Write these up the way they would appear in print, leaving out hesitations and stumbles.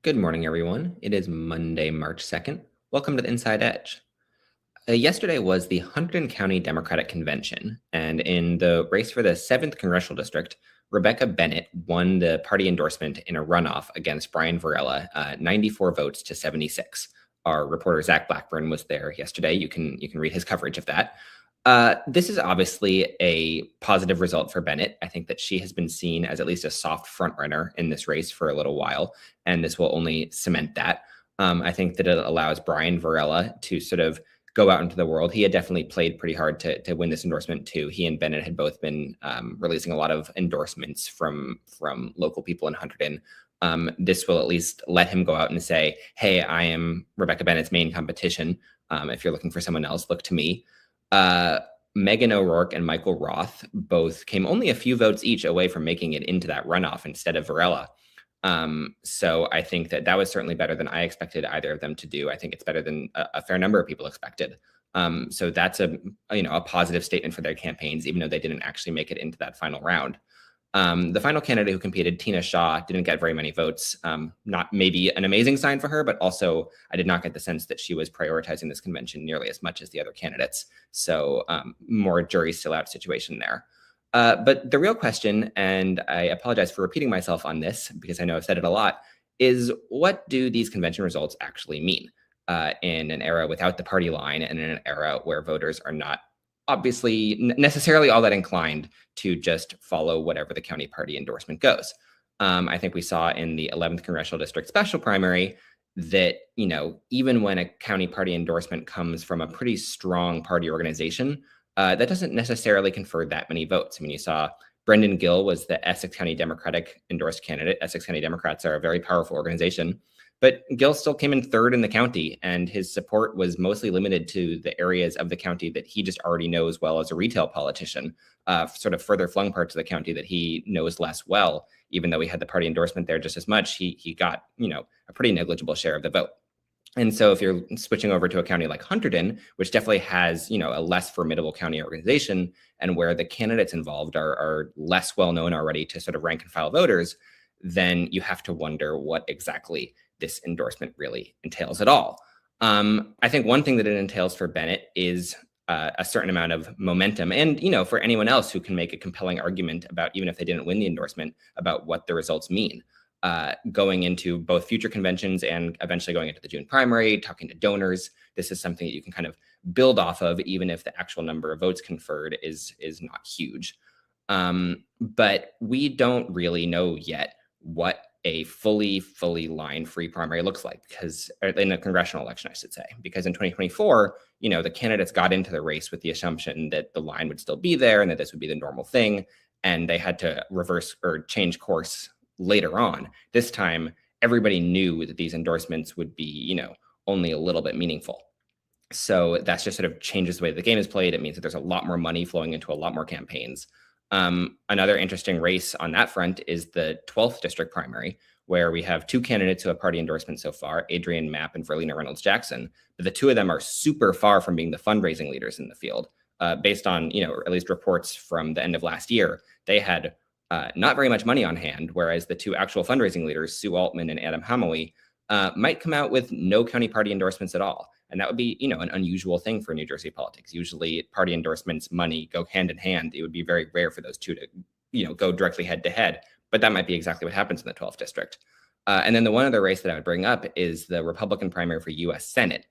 Good morning, everyone. It is Monday, March 2nd. Welcome to the Inside Edge. Yesterday was the Hunterdon County Democratic Convention, and in the race for the 7th Congressional District, Rebecca Bennett won the party endorsement in a runoff against Brian Varela, 94 votes to 76. Our reporter Zach Blackburn was there yesterday. You can read his coverage of that. This is obviously a positive result for Bennett. I think that she has been seen as at least a soft frontrunner in this race for a little while, and this will only cement that. I think that it allows Brian Varela to sort of go out into the world. He had definitely played pretty hard to win this endorsement too. He and Bennett had both been releasing a lot of endorsements from local people in Hunterdon. This will at least let him go out and say, "Hey, I am Rebecca Bennett's main competition. If you're looking for someone else, look to me." Megan O'Rourke and Michael Roth both came only a few votes each away from making it into that runoff instead of Varela. So I think that was certainly better than I expected either of them to do. I think it's better than a fair number of people expected. So that's a positive statement for their campaigns, even though they didn't actually make it into that final round. The final candidate who competed, Tina Shaw, didn't get very many votes. Not maybe an amazing sign for her, but also I did not get the sense that she was prioritizing this convention nearly as much as the other candidates. So more jury still out situation there. But the real question, and I apologize for repeating myself on this because I know I've said it a lot, is what do these convention results actually mean in an era without the party line and in an era where voters are not obviously necessarily all that inclined to just follow whatever the county party endorsement goes. I think we saw in the 11th Congressional District special primary that, even when a county party endorsement comes from a pretty strong party organization, that doesn't necessarily confer that many votes. I mean, you saw Brendan Gill was the Essex County Democratic endorsed candidate. Essex County Democrats are a very powerful organization. But Gill still came in third in the county, and his support was mostly limited to the areas of the county that he just already knows well as a retail politician, sort of further flung parts of the county that he knows less well. Even though he had the party endorsement there just as much, he got, a pretty negligible share of the vote. And so if you're switching over to a county like Hunterdon, which definitely has, a less formidable county organization and where the candidates involved are less well known already to sort of rank and file voters, then you have to wonder what exactly this endorsement really entails at all. I think one thing that it entails for Bennett is a certain amount of momentum. And, for anyone else who can make a compelling argument about, even if they didn't win the endorsement, about what the results mean. Going into both future conventions and eventually going into the June primary, talking to donors. This is something that you can kind of build off of, even if the actual number of votes conferred is not huge. But we don't really know yet what a fully line-free primary looks like, because in a congressional election, I should say, because in 2024, the candidates got into the race with the assumption that the line would still be there and that this would be the normal thing, and they had to reverse or change course later on. This time, everybody knew that these endorsements would be, only a little bit meaningful. So that's just sort of changes the way the game is played. It means that there's a lot more money flowing into a lot more campaigns. Another interesting race on that front is the 12th district primary, where we have two candidates who have party endorsements so far, Adrienne Mapp and Verlina Reynolds-Jackson. But the two of them are super far from being the fundraising leaders in the field. Based on, at least reports from the end of last year, they had not very much money on hand, whereas the two actual fundraising leaders, Sue Altman and Adam Hamawi, might come out with no county party endorsements at all. And that would be, an unusual thing for New Jersey politics. Usually party endorsements, money go hand in hand. It would be very rare for those two to, go directly head to head. But that might be exactly what happens in the 12th district. And then the one other race that I would bring up is the Republican primary for U.S. Senate.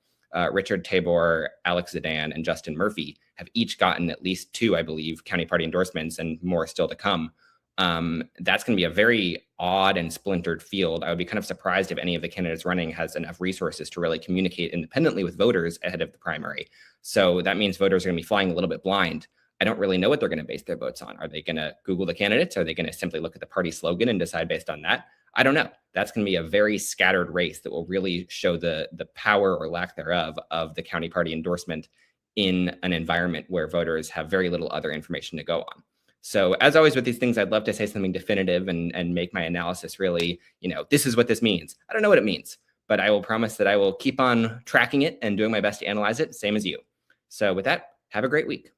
Richard Tabor, Alex Zidane, and Justin Murphy have each gotten at least two, I believe, county party endorsements, and more still to come. That's going to be a very odd and splintered field. I would be kind of surprised if any of the candidates running has enough resources to really communicate independently with voters ahead of the primary. So that means voters are going to be flying a little bit blind. I don't really know what they're going to base their votes on. Are they going to Google the candidates? Are they going to simply look at the party slogan and decide based on that? I don't know. That's going to be a very scattered race that will really show the power or lack thereof of the county party endorsement in an environment where voters have very little other information to go on. So as always with these things, I'd love to say something definitive and make my analysis really, this is what this means. I don't know what it means, but I will promise that I will keep on tracking it and doing my best to analyze it, same as you. So with that, have a great week.